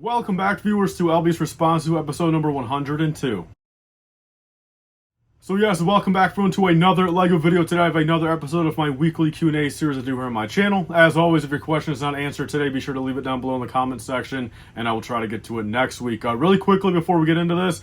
Welcome back, viewers, to LBS Responds To episode number 102. So yes, welcome back everyone to another LEGO video. Today I have another episode of my weekly Q&A series I do here on my channel. As always, if your question is not answered today, be sure to leave it down below in the comments section, and I will try to get to it next week. Really quickly before we get into this,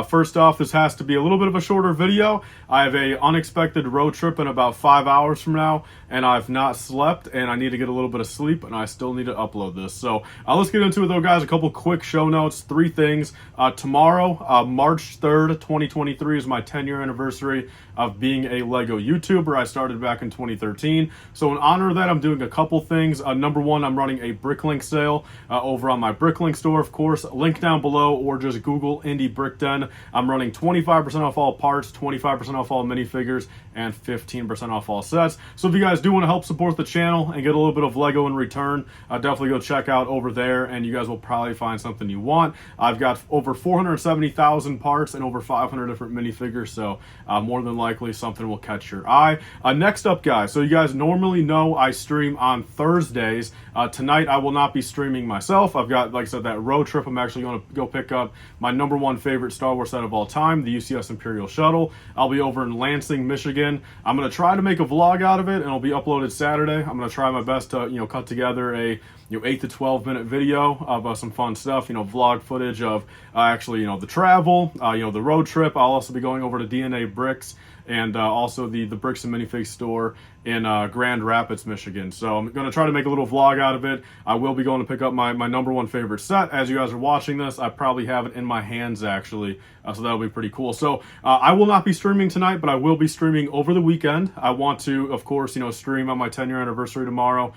first off, this has to be a little bit of a shorter video. I have a unexpected road trip in about 5 hours from now, and I've not slept, and I need to get a little bit of sleep, and I still need to upload this. So let's get into it though, guys. A couple quick show notes, 3 things. Tomorrow, March 3rd, 2023 is my 10-year anniversary of being a LEGO YouTuber. I started back in 2013. So in honor of that, I'm doing a couple things. Number one, I'm running a Bricklink sale over on my Bricklink store, of course. Link down below, or just Google Indie Brick Den. I'm running 25% off all parts, 25% off all minifigures, and 15% off all sets. So if you guys do want to help support the channel and get a little bit of LEGO in return, definitely go check out over there, and you guys will probably find something you want. I've got over 470,000 parts and over 500 different minifigures, so more than likely something will catch your eye. Next up, guys, so you guys normally know I stream on Thursdays. Tonight I will not be streaming myself. I've got, like I said, that road trip. I'm actually going to go pick up my #1 favorite Star Wars set of all time, the UCS Imperial Shuttle. I'll be over in Lansing, Michigan. I'm going to try to make a vlog out of it, and it'll be uploaded Saturday. I'm going to try my best to, cut together a 8 to 12 minute video of some fun stuff, vlog footage of actually, the travel, the road trip. I'll also be going over to DNA Bricks and also the Bricks and Minifig store in Grand Rapids, Michigan. So I'm going to try to make a little vlog out of it. I will be going to pick up my #1 favorite set. As you guys are watching this, I probably have it in my hands, actually. So that'll be pretty cool. So I will not be streaming tonight, but I will be streaming over the weekend. I want to, of course, stream on my 10-year anniversary tomorrow,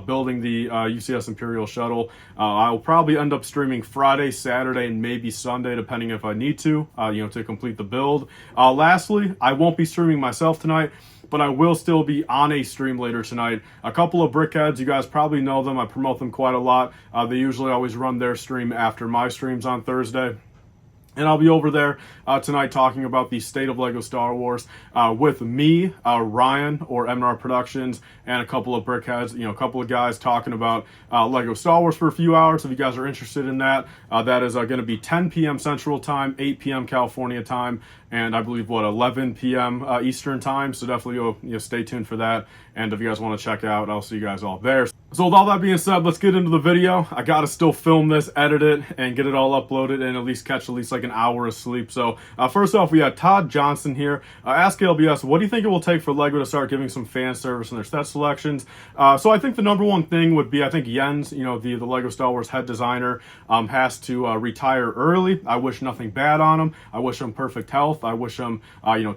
building the UCS Imperial Shuttle. I will probably end up streaming Friday, Saturday, and maybe Sunday, depending if I need to complete the build. Lastly, I won't be streaming myself tonight, but I will still be on a stream later tonight. A couple of Brickheads, you guys probably know them. I promote them quite a lot. They usually always run their stream after my streams on Thursday. And I'll be over there tonight talking about the state of LEGO Star Wars with me, Ryan, or MNR Productions, and a couple of Brickheads, a couple of guys talking about LEGO Star Wars for a few hours. If you guys are interested in that, that is going to be 10 p.m. Central Time, 8 p.m. California time, and I believe, 11 p.m. Eastern Time. So definitely go, stay tuned for that. And if you guys want to check out, I'll see you guys all there. So with all that being said, let's get into the video. I got to still film this, edit it, and get it all uploaded, and at least catch like an hour of sleep. So first off, we got Todd Johnson here. Ask LBS, what do you think it will take for LEGO to start giving some fan service in their set selections? So I think the #1 thing would be, I think Jens, the LEGO Star Wars head designer, has to retire early. I wish nothing bad on him. I wish him perfect health. I wish him,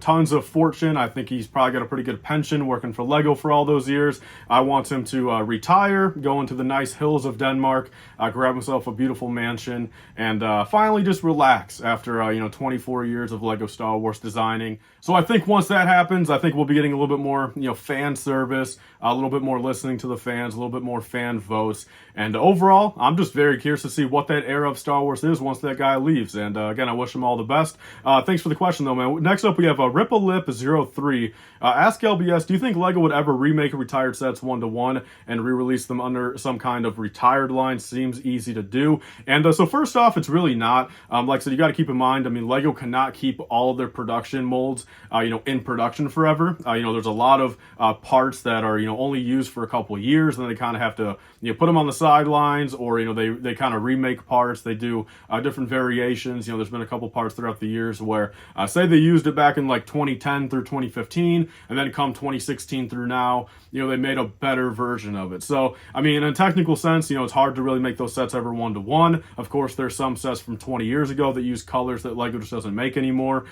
tons of fortune. I think he's probably got a pretty good pension working for LEGO for all those years. I want him to retire, go into the nice hills of Denmark, grab himself a beautiful mansion, and finally just relax after 24 years of LEGO Star Wars designing. So I think once that happens, I think we'll be getting a little bit more fan service, a little bit more listening to the fans, a little bit more fan votes, and overall I'm just very curious to see what that era of Star Wars is once that guy leaves. And again, I wish him all the best. Thanks for the question though, man. Next up we have Ripalip03. Ask LBS, do you think LEGO would ever remake retired sets 1-to-1 and re-release them under some kind of retired line? Seems easy to do. And so first off, it's really not. Like I said, you got to keep in mind, LEGO cannot keep all of their production molds in production forever. There's a lot of parts that are only used for a couple of years, and then they kind of have to put them on the sidelines, or they kind of remake parts. They do different variations. There's been a couple parts throughout the years where say they used it back in like 2010 through 2015, and then come 2016 through now, they made a better version of it. So in a technical sense, it's hard to really make those sets ever 1-to-1. Of course, there's some sets from 20 years ago that use colors that LEGO just doesn't make anymore.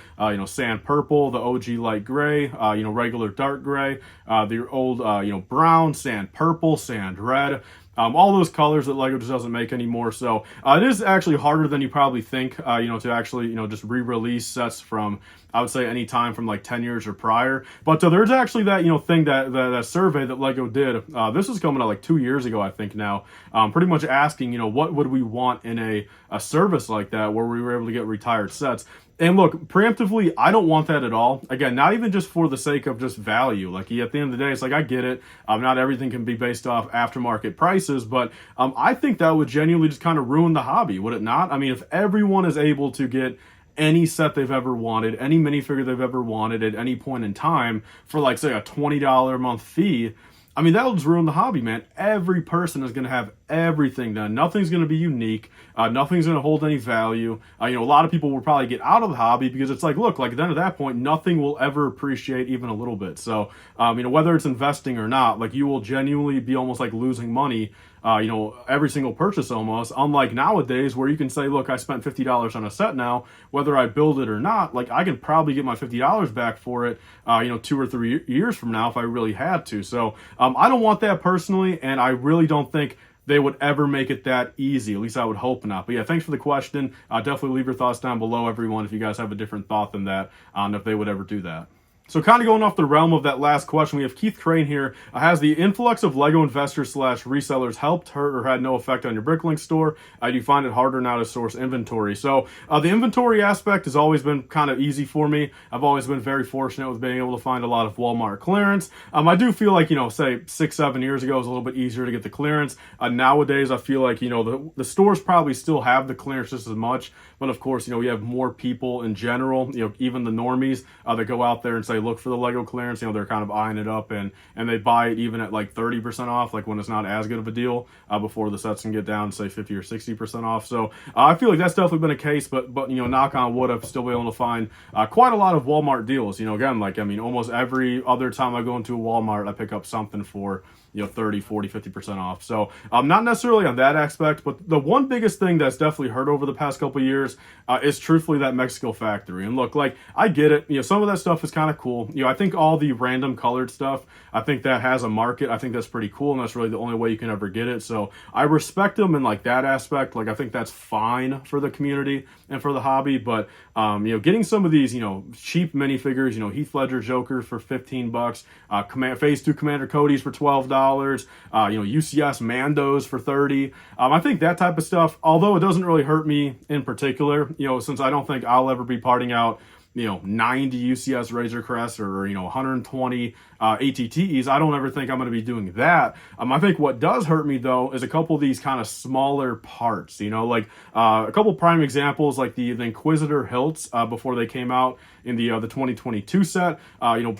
Sand purple, the OG light gray, regular dark gray, the old brown, sand purple, sand red. All those colors that LEGO just doesn't make anymore. So it is actually harder than you probably think, to actually, just re-release sets from, I would say, any time from like 10 years or prior. But there's actually that, thing that survey that LEGO did. This was coming out like 2 years ago, I think now, pretty much asking, what would we want in a service like that where we were able to get retired sets. And look, preemptively, I don't want that at all. Again, not even just for the sake of just value. Like, at the end of the day, it's like, I get it. Not everything can be based off aftermarket prices, but I think that would genuinely just kind of ruin the hobby, would it not? I mean, if everyone is able to get any set they've ever wanted, any minifigure they've ever wanted at any point in time for, like, say, a $20 a month fee, I mean, that'll just ruin the hobby, man. Every person is going to have everything done. Nothing's going to be unique. Nothing's going to hold any value. A lot of people will probably get out of the hobby because it's like, look, like, then at that point, nothing will ever appreciate even a little bit. So, whether it's investing or not, like, you will genuinely be almost like losing money, every single purchase almost. Unlike nowadays where you can say, look, I spent $50 on a set now, whether I build it or not, like, I can probably get my $50 back for it, 2 or 3 years from now if I really had to. So, I don't want that personally, and I really don't think they would ever make it that easy. At least I would hope not. But yeah, thanks for the question. Definitely leave your thoughts down below, everyone, if you guys have a different thought than that, on if they would ever do that. So kind of going off the realm of that last question, we have Keith Crane here. Has the influx of Lego investors / resellers helped, hurt, or had no effect on your Bricklink store? Do you find it harder now to source inventory? So the inventory aspect has always been kind of easy for me. I've always been very fortunate with being able to find a lot of Walmart clearance. I do feel like, say 6-7 years ago, it was a little bit easier to get the clearance. Nowadays, I feel like, the stores probably still have the clearance just as much. But of course, we have more people in general, even the normies that go out there and say, look for the Lego clearance. They're kind of eyeing it up and they buy it even at like 30% off, like when it's not as good of a deal, before the sets can get down, say 50 or 60% off. So I feel like that's definitely been a case, but knock on wood, I've still been able to find quite a lot of Walmart deals. Again, like, almost every other time I go into a Walmart, I pick up something for 30, 40, 50% off. So not necessarily on that aspect, but the one biggest thing that's definitely hurt over the past couple of years is truthfully that Mexico factory. And look, like, I get it. Some of that stuff is kind of cool. I think all the random colored stuff, I think that has a market. I think that's pretty cool, and that's really the only way you can ever get it. So I respect them in like that aspect. Like, I think that's fine for the community and for the hobby. But getting some of these cheap minifigures, Heath Ledger Joker for $15, Phase 2 Commander Cody's for $12, UCS Mandos for $30. I think that type of stuff, although it doesn't really hurt me in particular, since I don't think I'll ever be parting out 90 UCS Razor Crests or 120 ATTEs. I don't ever think I'm going to be doing that. I think what does hurt me though is a couple of these kind of smaller parts. Like a couple prime examples, like the Inquisitor hilts before they came out in the 2022 set.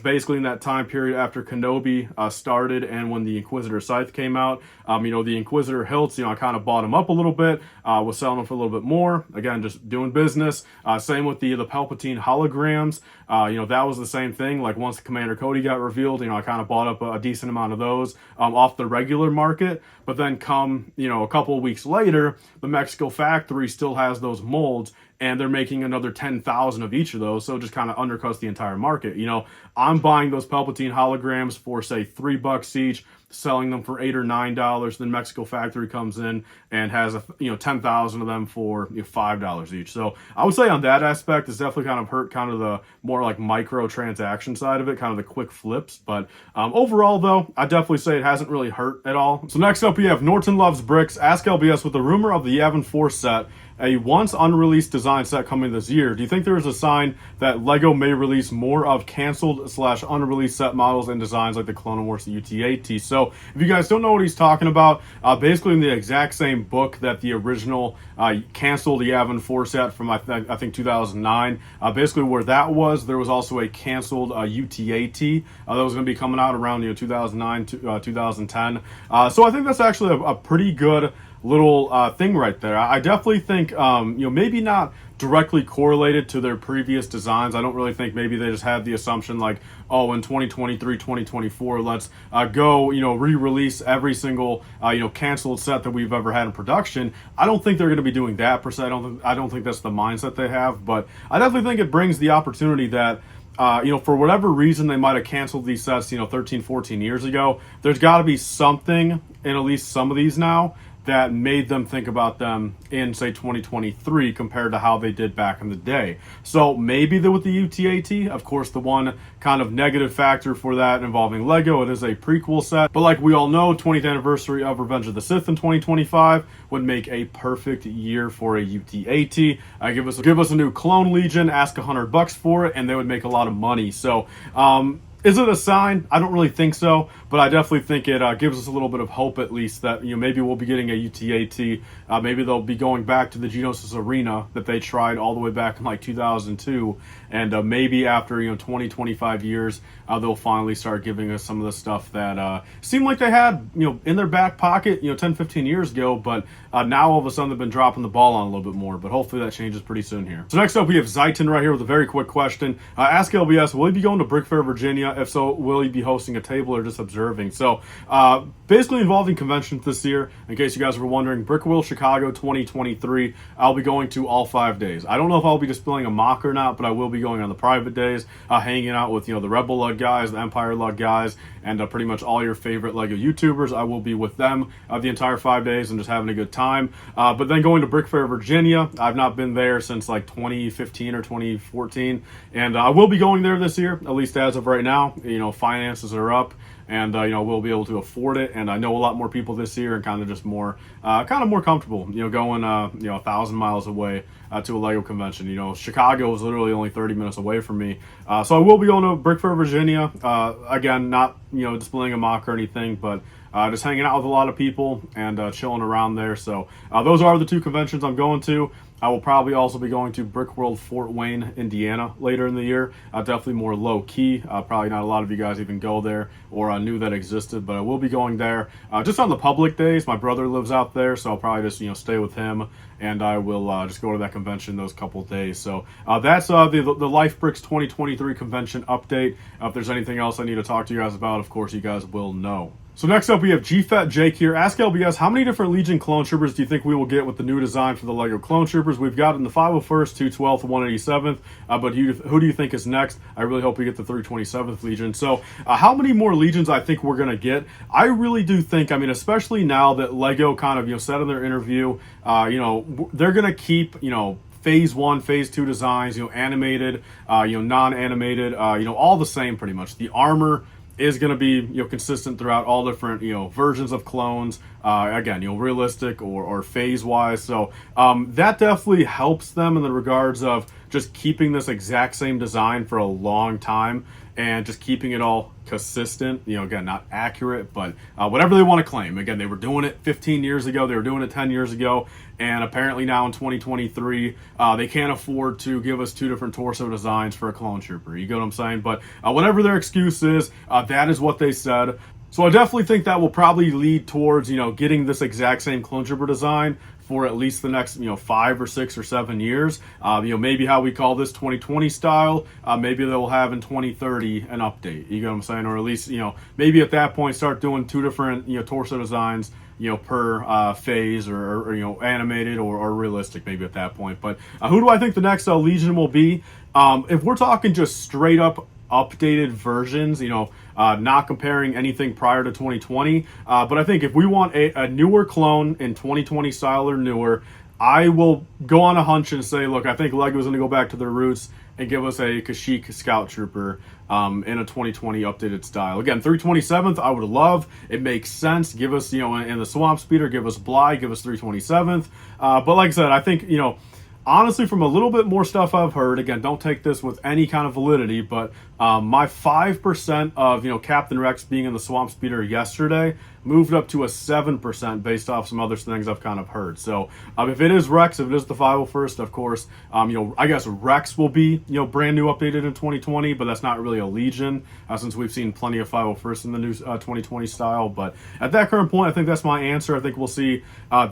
Basically in that time period after Kenobi started and when the Inquisitor Scythe came out. The Inquisitor hilts, I kind of bought them up a little bit, was selling them for a little bit more. Again, just doing business. Same with the Palpatine holograms. That was the same thing. Like, once Commander Cody got revealed, I kind of bought up a decent amount of those off the regular market. But then come, a couple of weeks later, the Mexico factory still has those molds, and they're making another 10,000 of each of those, so it just kind of undercuts the entire market. I'm buying those Palpatine holograms for, say, $3 each, selling them for $8 or $9. Then Mexico factory comes in and has 10,000 of them for $5 each. So I would say on that aspect, it's definitely kind of hurt kind of the more like micro transaction side of it, kind of the quick flips. But overall, though, I definitely say it hasn't really hurt at all. So next up, we have Norton Loves Bricks. Ask LBS, with the rumor of the Yavin 4 set, a once unreleased design set coming this year, do you think there is a sign that Lego may release more of canceled / unreleased set models and designs like the Clone Wars UT-AT? So if you guys don't know what he's talking about, basically in the exact same book that the original canceled Yavin 4 set from I think 2009, basically where that was, there was also a canceled UT-AT that was going to be coming out around 2009 to 2010. So I think that's actually a pretty good little thing right there. I definitely think maybe not directly correlated to their previous designs. I don't really think maybe they just had the assumption like, oh, in 2023 2024 let's go re-release every single canceled set that we've ever had in production. I don't think they're going to be doing that per se. I don't think that's the mindset they have, but I definitely think it brings the opportunity that for whatever reason they might have canceled these sets 13 14 years ago. There's got to be something in at least some of these now that made them think about them in, say, 2023 compared to how they did back in the day. So maybe with the UTAT, of course, the one kind of negative factor for that involving Lego, it is a prequel set. But like we all know, 20th anniversary of Revenge of the Sith in 2025 would make a perfect year for a UTAT. Give us a new Clone Legion, ask $100 for it, and they would make a lot of money. So, is it a sign? I don't really think so, but I definitely think it gives us a little bit of hope, at least, that maybe we'll be getting a UTAT. Maybe they'll be going back to the Geonosis Arena that they tried all the way back in like 2002, and maybe after 20, 25 years, they'll finally start giving us some of the stuff that seemed like they had in their back pocket 10, 15 years ago, but now all of a sudden they've been dropping the ball on a little bit more. But hopefully that changes pretty soon here. So next up we have Zaitin right here with a very quick question. Ask LBS, will he be going to Brickfair Virginia? If so, will he be hosting a table or just observing? So basically involving conventions this year. In case you guys were wondering, Brickworld Chicago 2023, I'll be going to all 5 days. I don't know if I'll be displaying a mock or not, but I will be going on the private days, hanging out with the Rebel Lug guys, the Empire Lug guys, and pretty much all your favorite Lego YouTubers. I will be with them the entire 5 days and just having a good time. But then going to Brickfair Virginia, I've not been there since like 2015 or 2014, and I will be going there this year, at least as of right now. Finances are up, and we'll be able to afford it, and I know a lot more people this year, and kind of just more comfortable going 1,000 miles away to a Lego convention. Chicago is literally only 30 minutes away from me, so I will be going to Brickfair Virginia, again, not displaying a mock or anything, but just hanging out with a lot of people and chilling around there. So those are the two conventions I'm going to. I will probably also be going to Brickworld Fort Wayne, Indiana later in the year. Definitely more low key. Probably not a lot of you guys even go there or knew that existed, but I will be going there just on the public days. My brother lives out there, so I'll probably just stay with him, and I will just go to that convention those couple days. So that's the LifeBricks 2023 convention update. If there's anything else I need to talk to you guys about, of course you guys will know. So next up we have GFat Jake here. Ask LBS, how many different Legion clone troopers do you think we will get with the new design for the Lego clone troopers? We've got in the 501st, 212th, 187th, but who do you think is next? I really hope we get the 327th Legion. So how many more Legions I think we're going to get? I really do think, especially now that Lego kind of said in their interview, they're going to keep, phase 1, phase 2 designs, animated, non-animated, all the same pretty much. The armor is going to be consistent throughout all different versions of clones, again realistic or phase wise. So that definitely helps them in the regards of just keeping this exact same design for a long time and just keeping it all consistent, again, not accurate, but whatever they want to claim. Again, they were doing it 15 years ago, they were doing it 10 years ago, and apparently now in 2023, they can't afford to give us two different torso designs for a clone trooper. You get what I'm saying? But whatever their excuse is, that is what they said. So I definitely think that will probably lead towards, getting this exact same clone trooper design for at least the next, 5 or 6 or 7 years. Maybe how we call this 2020 style, maybe they'll have in 2030 an update. You get what I'm saying? Or at least, maybe at that point start doing two different, torso designs, per phase or animated or realistic maybe at that point. But who do I think the next Legion will be? If we're talking just straight up updated versions, not comparing anything prior to 2020, but I think if we want a newer clone in 2020 style or newer, I will go on a hunch and say, look, I think Lego's going to go back to their roots and give us a Kashyyyk Scout Trooper in a 2020 updated style. Again, 327th, I would love. It makes sense. Give us, in the Swamp Speeder, give us Bly, give us 327th. But like I said, I think, honestly, from a little bit more stuff I've heard, again, don't take this with any kind of validity, but my 5% of, Captain Rex being in the Swamp Speeder yesterday moved up to a 7% based off some other things I've kind of heard. So if it is Rex, if it is the 501st, of course, I guess Rex will be, brand new updated in 2020, but that's not really a Legion since we've seen plenty of 501st in the new 2020 style. But at that current point, I think that's my answer. I think we'll see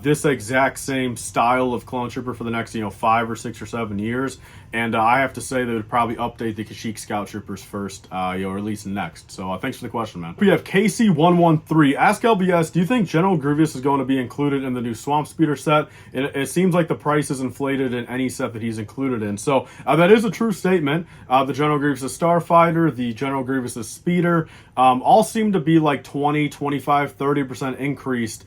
this exact same style of clone trooper for the next, 5 or 6 or 7 years. And I have to say they would probably update the Kashyyyk Scout Troopers first, or at least next. So thanks for the question, man. We have KC113. Ask Ask LBS, do you think General Grievous is going to be included in the new Swamp Speeder set? It seems like the price is inflated in any set that he's included in. So that is a true statement. The General Grievous' Starfighter, the General Grievous' Speeder, all seem to be like 20, 25, 30% increased,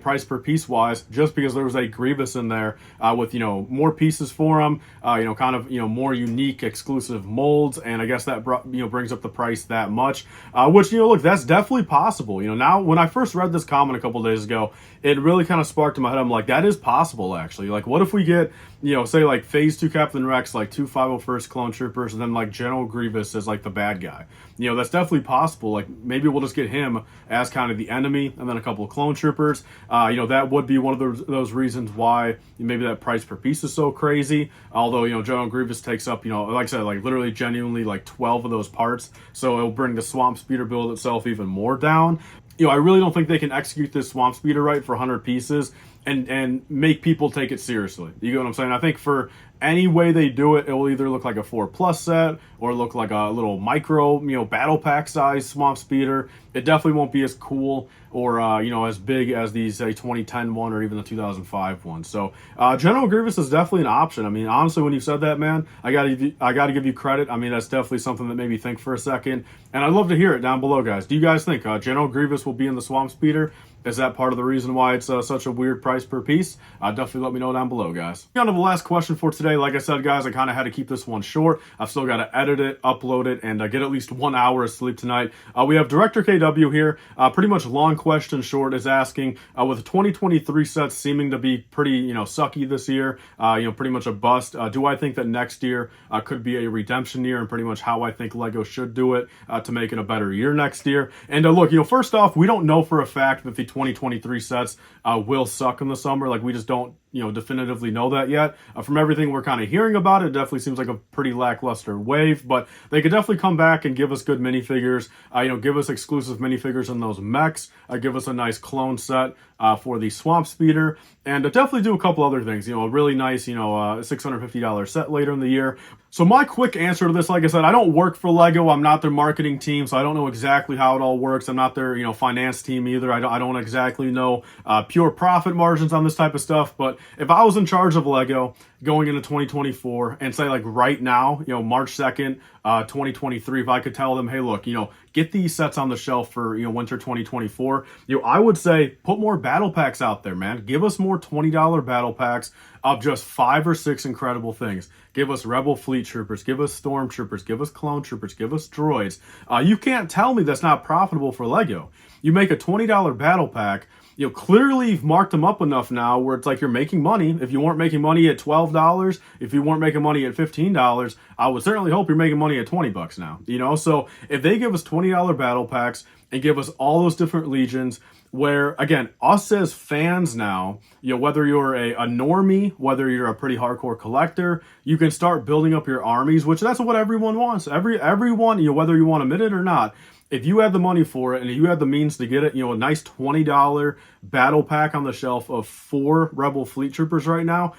price per piece wise, just because there was a Grievous in there with, more pieces for him, more unique exclusive molds. And I guess that, brings up the price that much, which, look, that's definitely possible. Now when I first read this comment a couple days ago, it really kind of sparked in my head. I'm like, that is possible actually. Like, what if we get, say like Phase 2 Captain Rex, like 2 501st Clone Troopers, and then like General Grievous as like the bad guy. That's definitely possible. Like, maybe we'll just get him as kind of the enemy, and then a couple of Clone Troopers. That would be one of those reasons why maybe that price per piece is so crazy. Although, General Grievous takes up, like I said, like literally genuinely like 12 of those parts. So it'll bring the Swamp Speeder build itself even more down. I really don't think they can execute this Swamp Speeder right for 100 pieces and make people take it seriously. You get what I'm saying? I think for any way they do it, it will either look like a 4+ set or look like a little micro, battle pack size Swamp Speeder. It definitely won't be as cool or, as big as these 2010 one or even the 2005 one. So General Grievous is definitely an option. I mean, honestly, when you said that, man, I gotta give you credit. I mean, that's definitely something that made me think for a second. And I'd love to hear it down below, guys. Do you guys think General Grievous will be in the Swamp Speeder? Is that part of the reason why it's such a weird price per piece? Definitely let me know down below, guys. On to the last question for today. Like I said, guys, I kind of had to keep this one short. I've still got to edit it, upload it, and get at least 1 hour of sleep tonight. We have Director KW here. Pretty much long question short is asking, with the 2023 sets seeming to be pretty, sucky this year, pretty much a bust. Do I think that next year could be a redemption year, and pretty much how I think LEGO should do it to make it a better year next year? And look, first off, we don't know for a fact that the 2023 sets will suck in the summer. Like, we just don't definitively know that yet. From everything we're kind of hearing about it, it definitely seems like a pretty lackluster wave, but they could definitely come back and give us good minifigures, give us exclusive minifigures in those mechs, give us a nice clone set for the Swamp Speeder, and definitely do a couple other things, a really nice, $650 set later in the year. So my quick answer to this, like I said, I don't work for LEGO. I'm not their marketing team, so I don't know exactly how it all works. I'm not their, finance team either. I don't exactly know pure profit margins on this type of stuff. But if I was in charge of LEGO going into 2024 and say like right now, March 2nd, 2023, if I could tell them, hey, look, get these sets on the shelf for, winter 2024, I would say put more battle packs out there, man. Give us more $20 battle packs of just 5 or 6 incredible things. Give us Rebel Fleet Troopers, give us Stormtroopers, give us Clone Troopers, give us droids. You can't tell me that's not profitable for LEGO. You make a $20 battle pack, clearly you've marked them up enough now where it's like you're making money. If you weren't making money at $12, if you weren't making money at $15, I would certainly hope you're making money at $20 now, So if they give us $20 battle packs and give us all those different legions, where, again, us as fans now, whether you're a normie, whether you're a pretty hardcore collector, you can start building up your armies, which that's what everyone wants. Everyone, whether you want to admit it or not, if you have the money for it and you have the means to get it, a nice $20 battle pack on the shelf of 4 Rebel Fleet Troopers right now,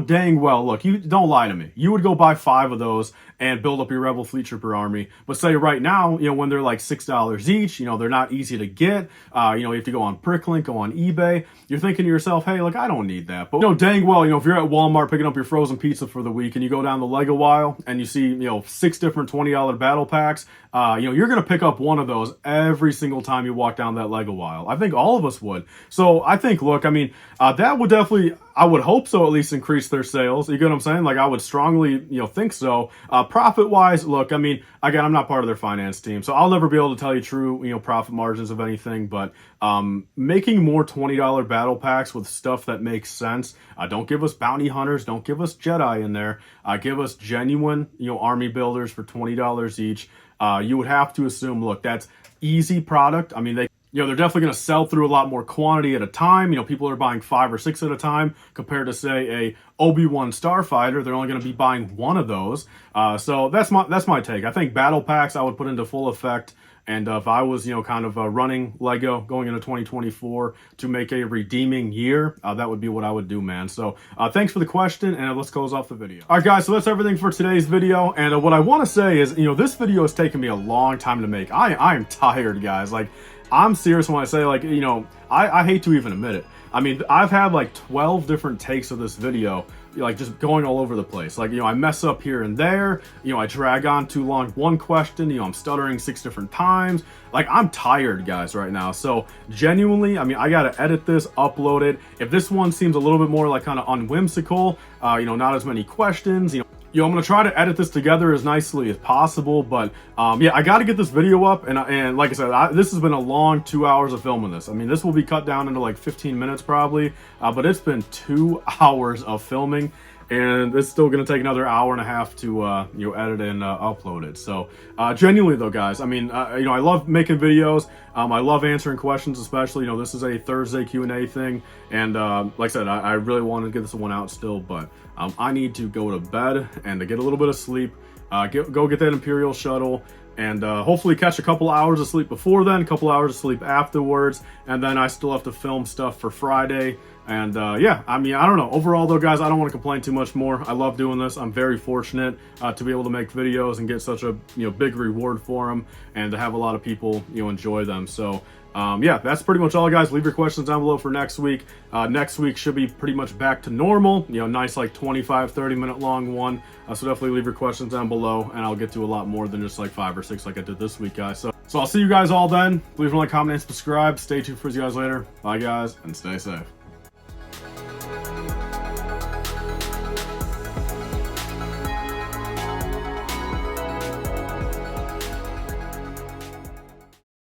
dang well, look, you don't lie to me. You would go buy 5 of those and build up your Rebel Fleet Trooper army. But say right now, when they're like $6 each, they're not easy to get. You have to go on Bricklink, go on eBay. You're thinking to yourself, hey, look, I don't need that. But dang well, if you're at Walmart picking up your frozen pizza for the week and you go down the LEGO aisle and you see, 6 different $20 battle packs, you're going to pick up one of those every single time you walk down that LEGO aisle. I think all of us would. So I think, look, I mean, that would definitely, I would hope so, at least increase their sales. You get what I'm saying? Like, I would strongly, think so. Profit-wise, look, I mean, again, I'm not part of their finance team, so I'll never be able to tell you true, profit margins of anything, but making more $20 battle packs with stuff that makes sense. Don't give us bounty hunters. Don't give us Jedi in there. Give us genuine, army builders for $20 each. You would have to assume, look, that's easy product. I mean, they're definitely going to sell through a lot more quantity at a time. People are buying 5 or 6 at a time compared to, say, a Obi-Wan Starfighter. They're only going to be buying 1 of those. So that's my take. I think battle packs I would put into full effect. And if I was, kind of running LEGO going into 2024 to make a redeeming year, that would be what I would do, man. So thanks for the question, and let's close off the video. All right, guys, so that's everything for today's video. And what I want to say is, this video has taken me a long time to make. I am tired, guys. Like, I'm serious when I say, like, you know, I hate to even admit it. I mean, I've had like 12 different takes of this video, like just going all over the place. Like, you know, I mess up here and there, you know, I drag on too long one question, you know, I'm stuttering 6 different times. Like, I'm tired, guys, right now. So genuinely, I mean, I gotta edit this, upload it. If this one seems a little bit more like kind of unwhimsical, you know, not as many questions, you know, I'm gonna try to edit this together as nicely as possible, but yeah, I got to get this video up, and like I said, this has been a long 2 hours of filming this. I mean, this will be cut down into like 15 minutes probably, but it's been 2 hours of filming, and it's still gonna take another hour and a half to you know, edit and upload it. So genuinely though, guys, I mean, you know, I love making videos. I love answering questions, especially, you know, this is a Thursday Q&A thing, and like I said, I really want to get this one out still, but I need to go to bed and to get a little bit of sleep, go get that Imperial shuttle, and hopefully catch a couple hours of sleep before then, a couple hours of sleep afterwards, and then I still have to film stuff for Friday. And yeah, I mean, I don't know. Overall though, guys, I don't want to complain too much more. I love doing this. I'm very fortunate to be able to make videos and get such a, you know, big reward for them, and to have a lot of people, you know, enjoy them. So yeah, that's pretty much all, guys. Leave your questions down below for next week. Next week should be pretty much back to normal, you know, nice like 25-30 minute long one. So definitely leave your questions down below, and I'll get to a lot more than just like 5 or 6 like I did this week, guys. So I'll see you guys all then. Leave a like, comment, and subscribe. Stay tuned for you guys later. Bye, guys, and stay safe.